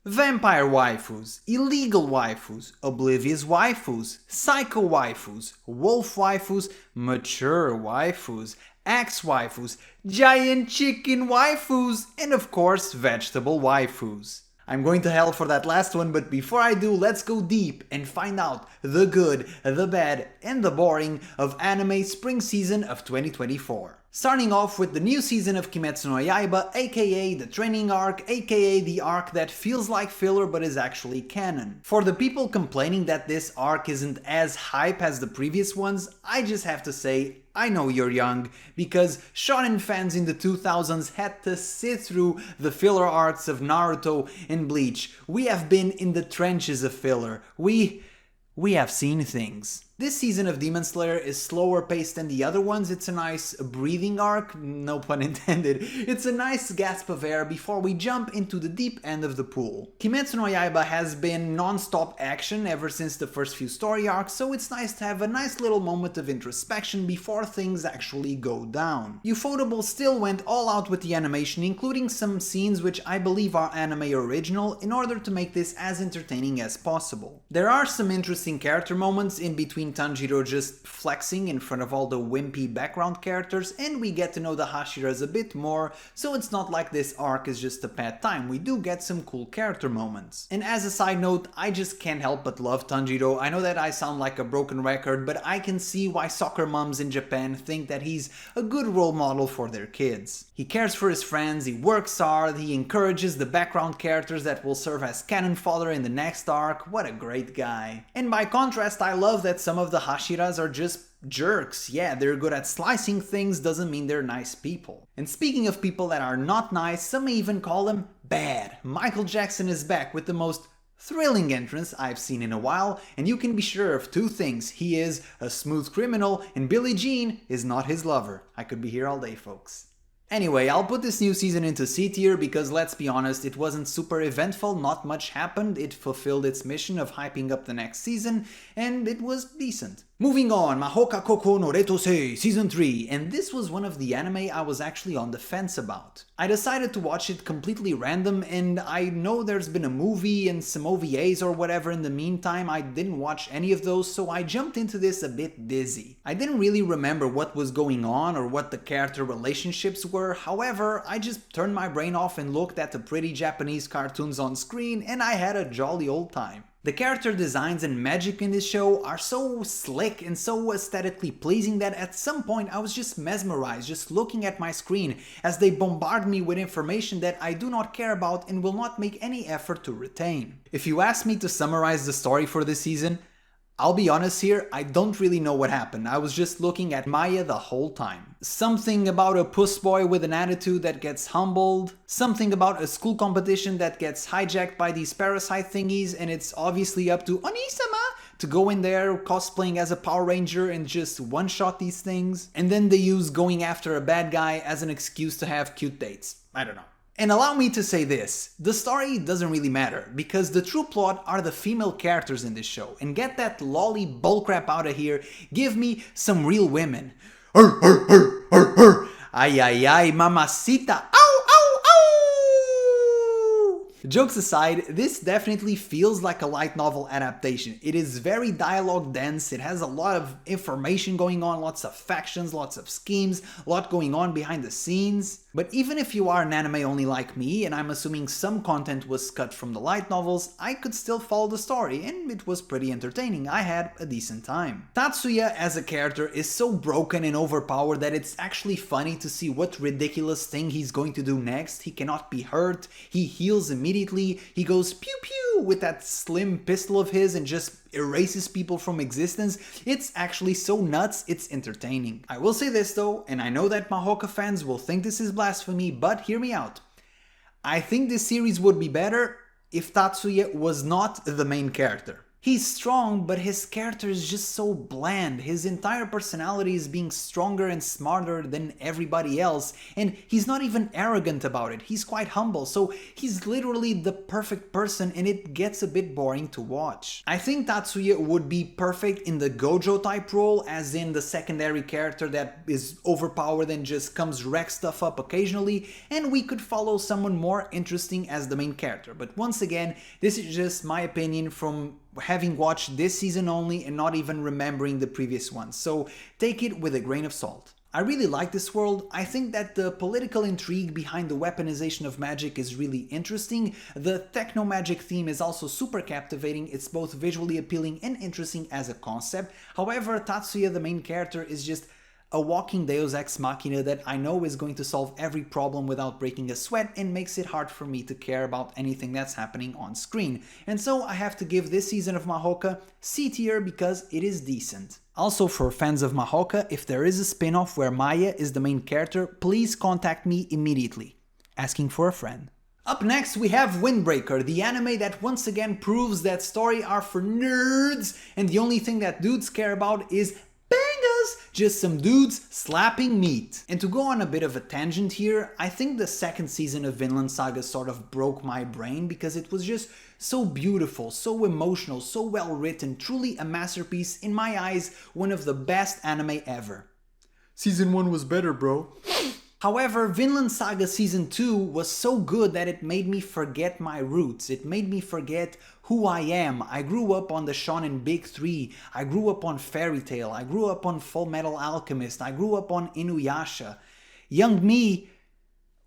Vampire waifus, illegal waifus, oblivious waifus, psycho waifus, wolf waifus, mature waifus, axe waifus, giant chicken waifus, and of course vegetable waifus. I'm going to hell for that last one, but before I do, let's go deep and find out the good, the bad, and the boring of anime spring season of 2024. Starting off with the new season of Kimetsu no Yaiba, aka the training arc, aka the arc that feels like filler but is actually canon. For the people complaining that this arc isn't as hype as the previous ones, I just have to say, I know you're young, because shonen fans in the 2000s had to sit through the filler arcs of Naruto and Bleach. We have been in the trenches of filler. We have seen things. This season of Demon Slayer is slower paced than the other ones. It's a nice breathing arc, no pun intended. It's a nice gasp of air before we jump into the deep end of the pool. Kimetsu no Yaiba has been non-stop action ever since the first few story arcs, so it's nice to have a nice little moment of introspection before things actually go down. Ufotable still went all out with the animation, including some scenes which I believe are anime original, in order to make this as entertaining as possible. There are some interesting character moments in between Tanjiro just flexing in front of all the wimpy background characters, and we get to know the Hashiras a bit more, so it's not like this arc is just a bad time. We do get some cool character moments. And as a side note, I just can't help but love Tanjiro. I know that I sound like a broken record, but I can see why soccer moms in Japan think that he's a good role model for their kids. He cares for his friends, he works hard, he encourages the background characters that will serve as cannon fodder in the next arc. What a great guy. And by contrast, I love that some of the Hashiras are just jerks. Yeah, they're good at slicing things, doesn't mean they're nice people. And speaking of people that are not nice, some may even call them bad. Michael Jackson is back with the most thrilling entrance I've seen in a while, and you can be sure of two things: he is a smooth criminal, and Billie Jean is not his lover. I could be here all day, folks. Anyway, I'll put this new season into C tier because, let's be honest, it wasn't super eventful, not much happened, it fulfilled its mission of hyping up the next season, and it was decent. Moving on, Mahokua Koko no Retosei Season 3, and this was one of the anime I was actually on the fence about. I decided to watch it completely random, and I know there's been a movie and some OVAs or whatever in the meantime. I didn't watch any of those, so I jumped into this a bit dizzy. I didn't really remember what was going on or what the character relationships were. However, I just turned my brain off and looked at the pretty Japanese cartoons on screen, and I had a jolly old time. The character designs and magic in this show are so slick and so aesthetically pleasing that at some point I was just mesmerized just looking at my screen as they bombard me with information that I do not care about and will not make any effort to retain. If you ask me to summarize the story for this season, I'll be honest here, I don't really know what happened. I was just looking at Maya the whole time. Something about a puss boy with an attitude that gets humbled. Something about a school competition that gets hijacked by these parasite thingies, and it's obviously up to Oni-sama to go in there cosplaying as a Power Ranger and just one-shot these things. And then they use going after a bad guy as an excuse to have cute dates. I don't know. And allow me to say this, the story doesn't really matter, because the true plot are the female characters in this show, and get that lolly bullcrap out of here, give me some real women. Ay ay ay, mamacita, ow ow ow! Jokes aside, this definitely feels like a light novel adaptation. It is very dialogue dense, it has a lot of information going on, lots of factions, lots of schemes, a lot going on behind the scenes. But even if you are an anime only like me, and I'm assuming some content was cut from the light novels, I could still follow the story, and it was pretty entertaining. I had a decent time. Tatsuya as a character is so broken and overpowered that it's actually funny to see what ridiculous thing he's going to do next. He cannot be hurt, he heals immediately, he goes pew pew with that slim pistol of his and just erases people from existence. It's actually so nuts, it's entertaining. I will say this though, and I know that Mahokua fans will think this is blasphemy, but hear me out. I think this series would be better if Tatsuya was not the main character. He's strong, but his character is just so bland. His entire personality is being stronger and smarter than everybody else, and he's not even arrogant about it. He's quite humble, so he's literally the perfect person, and it gets a bit boring to watch. I think Tatsuya would be perfect in the Gojo type role, as in the secondary character that is overpowered and just comes wreck stuff up occasionally, and we could follow someone more interesting as the main character. But once again, this is just my opinion from having watched this season only and not even remembering the previous ones, so take it with a grain of salt. I really like this world. I think that the political intrigue behind the weaponization of magic is really interesting. The techno-magic theme is also super captivating. It's both visually appealing and interesting as a concept. However, Tatsuya, the main character, is just a walking Deus Ex Machina that I know is going to solve every problem without breaking a sweat and makes it hard for me to care about anything that's happening on screen. And so I have to give this season of Mahokua C tier because it is decent. Also, for fans of Mahokua, if there is a spin-off where Maya is the main character, please contact me immediately. Asking for a friend. Up next we have Windbreaker, the anime that once again proves that story are for nerds and the only thing that dudes care about is bangas, just some dudes slapping meat. And to go on a bit of a tangent here, I think the second season of Vinland Saga sort of broke my brain because it was just so beautiful, so emotional, so well written, truly a masterpiece, in my eyes, one of the best anime ever. Season 1 was better, bro. However, Vinland Saga Season 2 was so good that it made me forget my roots. It made me forget who I am. I grew up on the Shonen Big 3. I grew up on Fairy Tail. I grew up on Full Metal Alchemist. I grew up on Inuyasha. Young me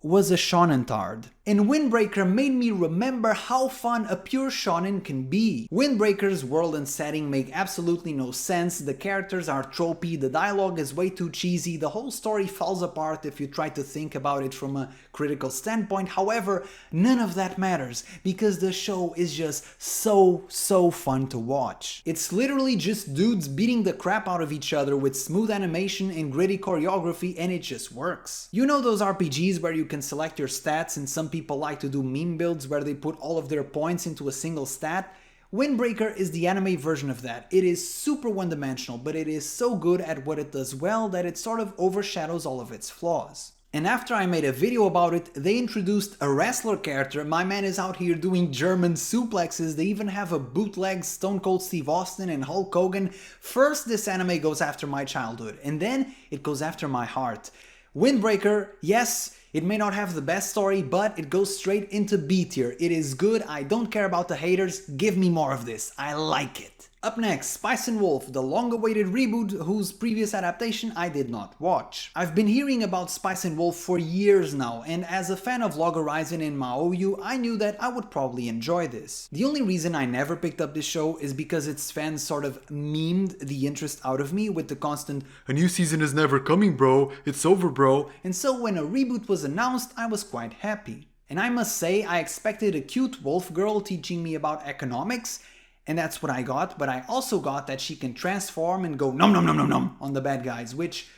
was a shonen tard. And Windbreaker made me remember how fun a pure shonen can be. Windbreaker's world and setting make absolutely no sense, the characters are tropey, the dialogue is way too cheesy, the whole story falls apart if you try to think about it from a critical standpoint. However, none of that matters because the show is just so fun to watch. It's literally just dudes beating the crap out of each other with smooth animation and gritty choreography, and it just works. You know those RPGs where you can select your stats and some people like to do meme builds where they put all of their points into a single stat? Windbreaker is the anime version of that. It is super one-dimensional, but it is so good at what it does well that it sort of overshadows all of its flaws. And after I made a video about it, they introduced a wrestler character. My man is out here doing German suplexes. They even have a bootleg Stone Cold Steve Austin and Hulk Hogan. First, this anime goes after my childhood, and then it goes after my heart. Windbreaker, yes, it may not have the best story, but it goes straight into B tier. It is good, I don't care about the haters, give me more of this, I like it. Up next, Spice and Wolf, the long-awaited reboot whose previous adaptation I did not watch. I've been hearing about Spice and Wolf for years now, and as a fan of Log Horizon and Mahou, I knew that I would probably enjoy this. The only reason I never picked up this show is because its fans sort of memed the interest out of me with the constant "A new season is never coming, bro. It's over, bro." And so when a reboot was announced, I was quite happy. And I must say, I expected a cute wolf girl teaching me about economics, and that's what I got, but I also got that she can transform and go nom nom nom nom nom on the bad guys, which,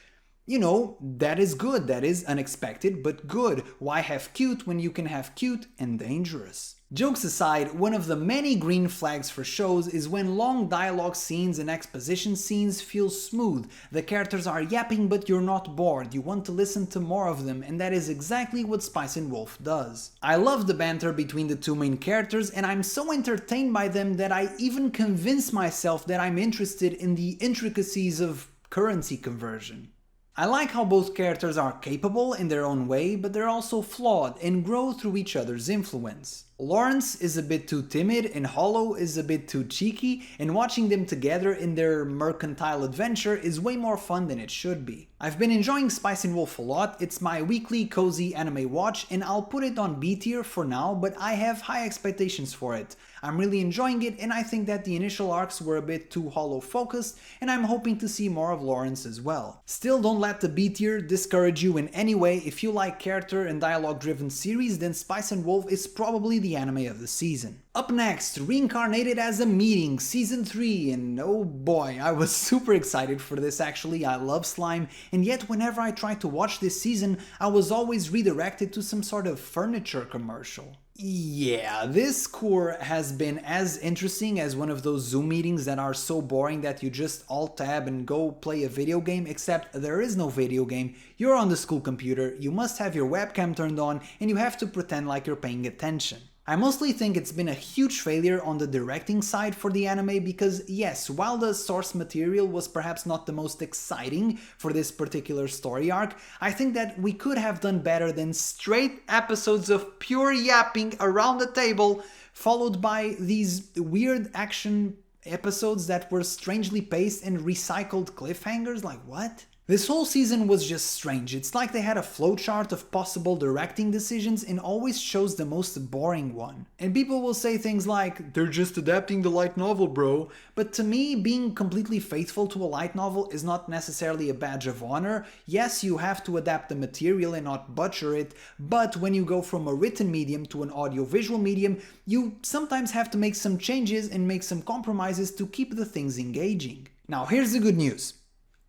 you know, that is good, that is unexpected, but good. Why have cute when you can have cute and dangerous? Jokes aside, one of the many green flags for shows is when long dialogue scenes and exposition scenes feel smooth. The characters are yapping but you're not bored, you want to listen to more of them, and that is exactly what Spice and Wolf does. I love the banter between the two main characters and I'm so entertained by them that I even convince myself that I'm interested in the intricacies of currency conversion. I like how both characters are capable in their own way, but they're also flawed and grow through each other's influence. Lawrence is a bit too timid and Hollow is a bit too cheeky, and watching them together in their mercantile adventure is way more fun than it should be. I've been enjoying Spice and Wolf a lot, it's my weekly cozy anime watch and I'll put it on B tier for now, but I have high expectations for it. I'm really enjoying it and I think that the initial arcs were a bit too Hollow focused and I'm hoping to see more of Lawrence as well. Still, don't let the B tier discourage you in any way. If you like character and dialogue driven series, then Spice and Wolf is probably the anime of the season. Up next, Reincarnated as a Meeting, Season 3, and oh boy, I was super excited for this actually, I love slime, and yet whenever I tried to watch this season, I was always redirected to some sort of furniture commercial. Yeah, this core has been as interesting as one of those Zoom meetings that are so boring that you just alt tab and go play a video game, except there is no video game. You're on the school computer, you must have your webcam turned on, and you have to pretend like you're paying attention. I mostly think it's been a huge failure on the directing side for the anime because yes, while the source material was perhaps not the most exciting for this particular story arc, I think that we could have done better than straight episodes of pure yapping around the table, followed by these weird action episodes that were strangely paced and recycled cliffhangers. Like, what? This whole season was just strange. It's like they had a flowchart of possible directing decisions and always chose the most boring one. And people will say things like, They're just adapting the light novel, bro. but to me, being completely faithful to a light novel is not necessarily a badge of honor. Yes, you have to adapt the material and not butcher it, but when you go from a written medium to an audiovisual medium, you sometimes have to make some changes and make some compromises to keep the things engaging. Now, here's the good news.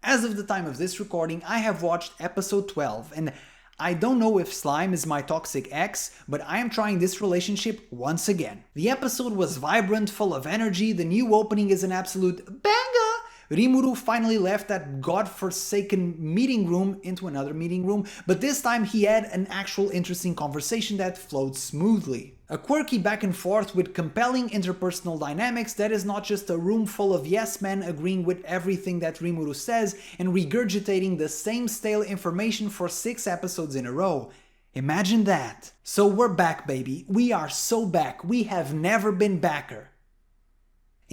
As of the time of this recording, I have watched episode 12, and I don't know if slime is my toxic ex, but I am trying this relationship once again. The episode was vibrant, full of energy, the new opening is an absolute banger! Rimuru finally left that godforsaken meeting room into another meeting room, but this time he had an actual interesting conversation that flowed smoothly. A quirky back and forth with compelling interpersonal dynamics that is not just a room full of yes men agreeing with everything that Rimuru says and regurgitating the same stale information for 6 episodes in a row. Imagine that. So we're back, baby. We are so back. We have never been backer.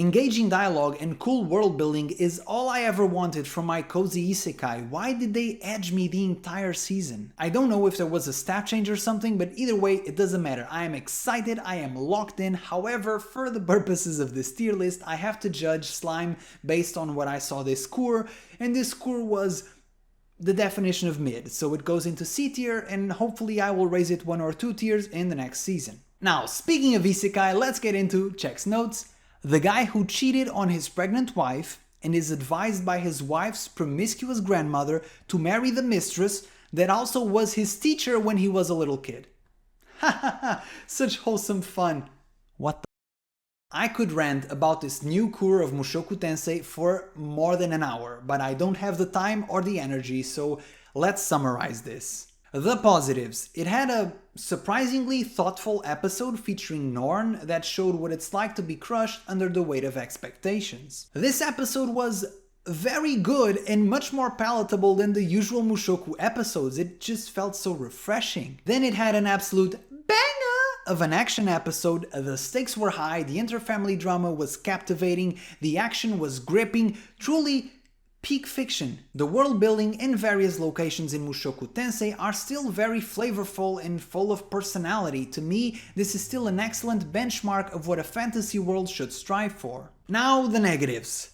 Engaging dialogue and cool world building is all I ever wanted from my cozy isekai. Why did they edge me the entire season? I don't know if there was a staff change or something, but either way, it doesn't matter. I am excited, I am locked in. However, for the purposes of this tier list, I have to judge slime based on what I saw this core, and this core was the definition of mid, so it goes into C tier, and hopefully I will raise it 1 or 2 tiers in the next season. Now, speaking of isekai, let's get into Check's notes. The guy who cheated on his pregnant wife and is advised by his wife's promiscuous grandmother to marry the mistress that also was his teacher when he was a little kid. Ha ha ha, such wholesome fun. What the? I could rant about this new core of Mushoku Tensei for more than an hour, but I don't have the time or the energy, so let's summarize this. The positives. It had a surprisingly thoughtful episode featuring Norn that showed what it's like to be crushed under the weight of expectations. This episode was very good and much more palatable than the usual Mushoku episodes. It just felt so refreshing. Then it had an absolute banger of an action episode. The stakes were high, the interfamily drama was captivating, the action was gripping, truly peak fiction. The world building in various locations in Mushoku Tensei are still very flavorful and full of personality. To me, this is still an excellent benchmark of what a fantasy world should strive for. Now the negatives.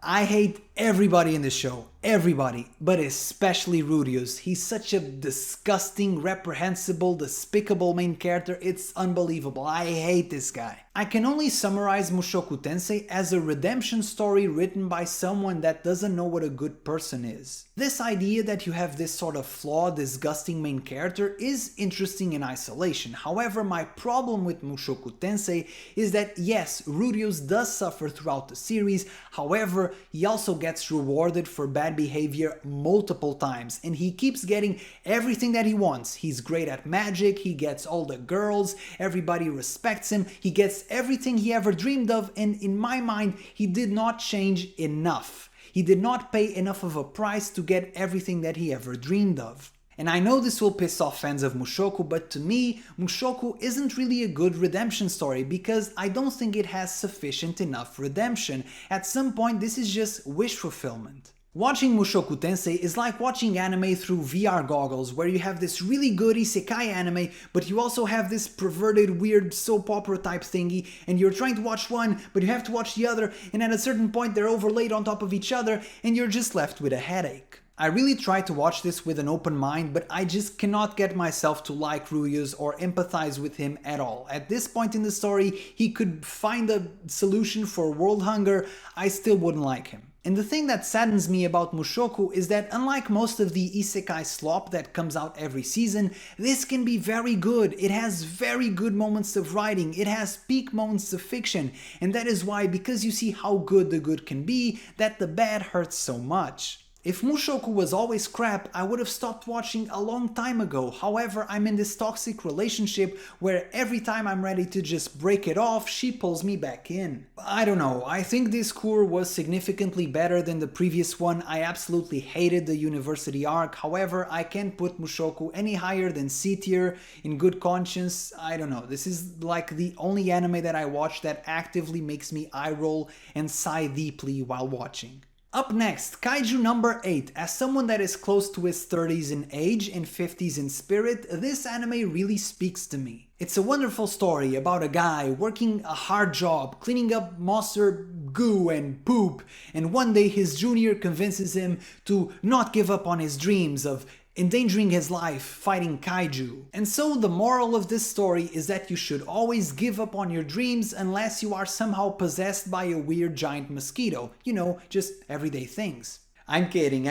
I hate everybody in the show, everybody, but especially Rudius. He's such a disgusting, reprehensible, despicable main character, it's unbelievable. I hate this guy. I can only summarize Mushoku Tensei as a redemption story written by someone that doesn't know what a good person is. This idea that you have this sort of flawed, disgusting main character is interesting in isolation. However, my problem with Mushoku Tensei is that yes, Rudius does suffer throughout the series, however, he also gets rewarded for bad behavior multiple times, and he keeps getting everything that he wants. He's great at magic, he gets all the girls, everybody respects him, he gets everything he ever dreamed of, and in my mind, he did not change enough. He did not pay enough of a price to get everything that he ever dreamed of. And I know this will piss off fans of Mushoku, but to me, Mushoku isn't really a good redemption story because I don't think it has sufficient enough redemption. At some point, this is just wish fulfillment. Watching Mushoku Tensei is like watching anime through VR goggles, where you have this really good isekai anime, but you also have this perverted, weird soap opera type thingy, and you're trying to watch one, but you have to watch the other, and at a certain point they're overlaid on top of each other, and you're just left with a headache. I really tried to watch this with an open mind, but I just cannot get myself to like Rudius or empathize with him at all. At this point in the story, he could find a solution for world hunger, I still wouldn't like him. And the thing that saddens me about Mushoku is that unlike most of the isekai slop that comes out every season, this can be very good. It has very good moments of writing, it has peak moments of fiction, and that is why, because you see how good the good can be, that the bad hurts so much. If Mushoku was always crap, I would have stopped watching a long time ago. However, I'm in this toxic relationship where every time I'm ready to just break it off, she pulls me back in. I don't know, I think this cour was significantly better than the previous one. I absolutely hated the university arc. However, I can't put Mushoku any higher than C tier in good conscience. I don't know, this is like the only anime that I watch that actively makes me eye roll and sigh deeply while watching. Up next, Kaijuu number 8. As someone that is close to his 30s in age and 50s in spirit, this anime really speaks to me. It's a wonderful story about a guy working a hard job, cleaning up monster goo and poop, and one day his junior convinces him to not give up on his dreams of endangering his life fighting kaiju. And so the moral of this story is that you should always give up on your dreams unless you are somehow possessed by a weird giant mosquito. You know, just everyday things. I'm kidding.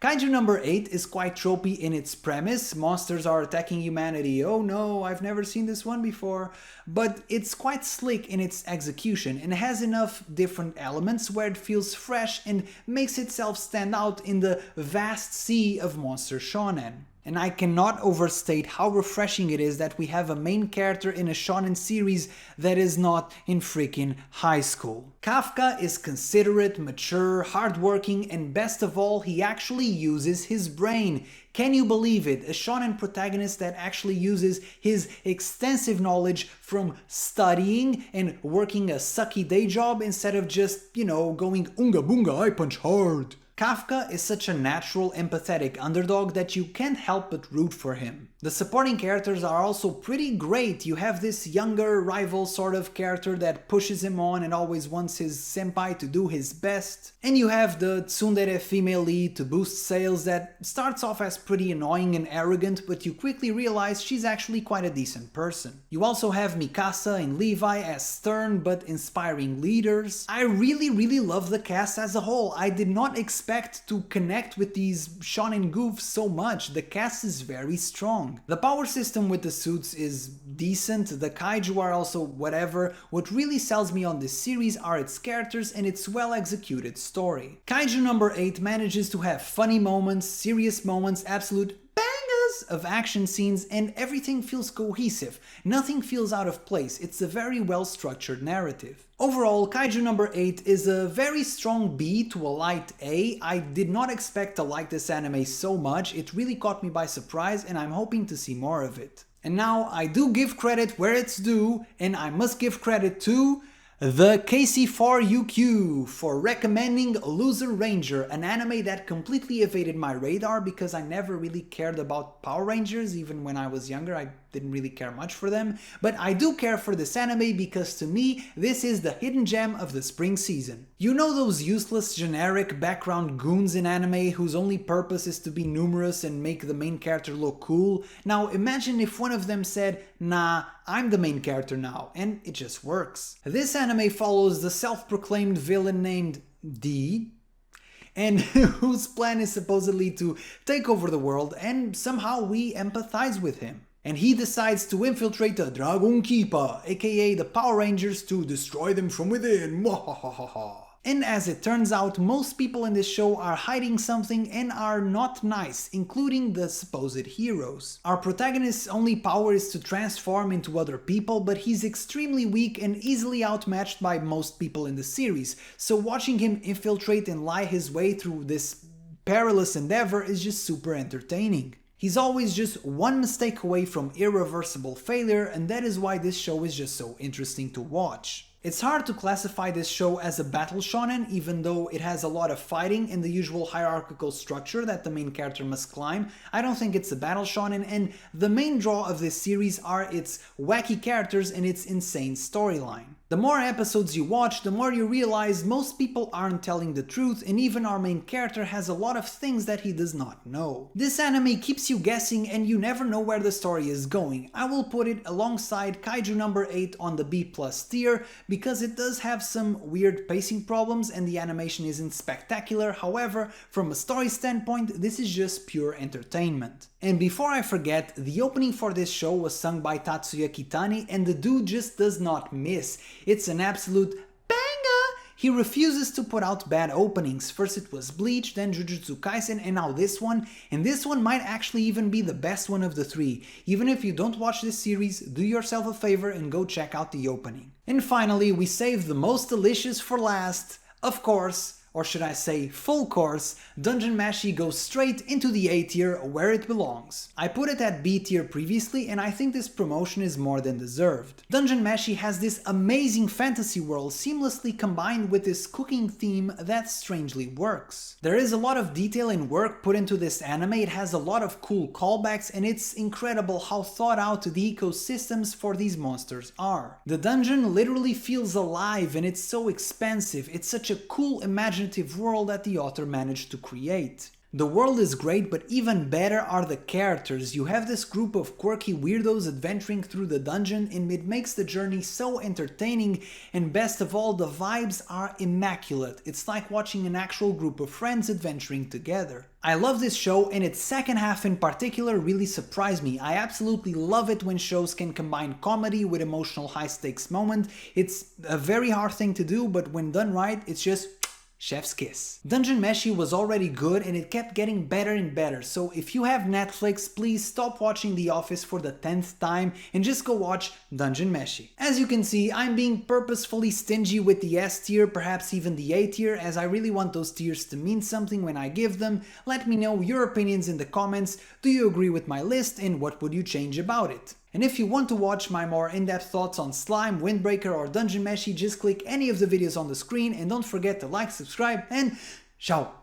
Kaijuu number 8 is quite tropey in its premise. Monsters are attacking humanity. Oh no, I've never seen this one before. But it's quite slick in its execution and has enough different elements where it feels fresh and makes itself stand out in the vast sea of monster shonen. And I cannot overstate how refreshing it is that we have a main character in a shonen series that is not in freaking high school. Kafka is considerate, mature, hardworking, and best of all, he actually uses his brain. Can you believe it? A shonen protagonist that actually uses his extensive knowledge from studying and working a sucky day job instead of just, going unga bunga, I punch hard. Kafka is such a natural, empathetic underdog that you can't help but root for him. The supporting characters are also pretty great. You have this younger rival sort of character that pushes him on and always wants his senpai to do his best. And you have the tsundere female lead to boost sales that starts off as pretty annoying and arrogant, but you quickly realize she's actually quite a decent person. You also have Mikasa and Levi as stern but inspiring leaders. I really love the cast as a whole. I did not expect to connect with these shonen goofs so much. The cast is very strong. The power system with the suits is decent, the kaiju are also whatever. What really sells me on this series are its characters and its well executed story. Kaijuu number 8 manages to have funny moments, serious moments, absolute bangers of action scenes, and everything feels cohesive. Nothing feels out of place. It's a very well structured narrative. Overall, Kaijuu number 8 is a very strong B to a light A. I did not expect to like this anime so much. It really caught me by surprise and I'm hoping to see more of it. And now I do give credit where it's due, and I must give credit to the KC4UQ for recommending Loser Ranger, an anime that completely evaded my radar because I never really cared about Power Rangers. Even when I was younger, I didn't really care much for them. But I do care for this anime because to me, this is the hidden gem of the spring season. You know those useless generic background goons in anime whose only purpose is to be numerous and make the main character look cool? Now imagine if one of them said, nah, I'm the main character now, and it just works. This anime follows the self-proclaimed villain named D, and whose plan is supposedly to take over the world, and somehow we empathize with him. And he decides to infiltrate the Dragon Keeper, aka the Power Rangers, to destroy them from within. Mwahahaha. And as it turns out, most people in this show are hiding something and are not nice, including the supposed heroes. Our protagonist's only power is to transform into other people, but he's extremely weak and easily outmatched by most people in the series, so watching him infiltrate and lie his way through this perilous endeavor is just super entertaining. He's always just one mistake away from irreversible failure, and that is why this show is just so interesting to watch. It's hard to classify this show as a battle shonen, even though it has a lot of fighting and the usual hierarchical structure that the main character must climb. I don't think it's a battle shonen, and the main draw of this series are its wacky characters and its insane storyline. The more episodes you watch, the more you realize most people aren't telling the truth, and even our main character has a lot of things that he does not know. This anime keeps you guessing and you never know where the story is going. I will put it alongside Kaijuu number 8 on the B+ tier because it does have some weird pacing problems and the animation isn't spectacular. However, from a story standpoint, this is just pure entertainment. And before I forget, the opening for this show was sung by Tatsuya Kitani and the dude just does not miss. It's an absolute banger! He refuses to put out bad openings. First it was Bleach, then Jujutsu Kaisen, and now this one. And this one might actually even be the best one of the three. Even if you don't watch this series, do yourself a favor and go check out the opening. And finally, we saved the most delicious for last. Of course, or should I say full course, Dungeon Meshi goes straight into the A tier where it belongs. I put it at B tier previously and I think this promotion is more than deserved. Dungeon Meshi has this amazing fantasy world seamlessly combined with this cooking theme that strangely works. There is a lot of detail and work put into this anime, it has a lot of cool callbacks and it's incredible how thought out the ecosystems for these monsters are. The dungeon literally feels alive and it's so expansive, it's such a cool imaginative world that the author managed to create. The world is great, but even better are the characters. You have this group of quirky weirdos adventuring through the dungeon and it makes the journey so entertaining, and best of all, the vibes are immaculate. It's like watching an actual group of friends adventuring together. I love this show and its second half in particular really surprised me. I absolutely love it when shows can combine comedy with emotional high stakes moment. It's a very hard thing to do, but when done right, it's just chef's kiss. Dungeon Meshi was already good and it kept getting better and better, so if you have Netflix, please stop watching The Office for the 10th time and just go watch Dungeon Meshi. As you can see, I'm being purposefully stingy with the S tier, perhaps even the A tier, as I really want those tiers to mean something when I give them. Let me know your opinions in the comments. Do you agree with my list and what would you change about it? And if you want to watch my more in-depth thoughts on Slime, Windbreaker or Dungeon Meshi, just click any of the videos on the screen and don't forget to like, subscribe, and ciao!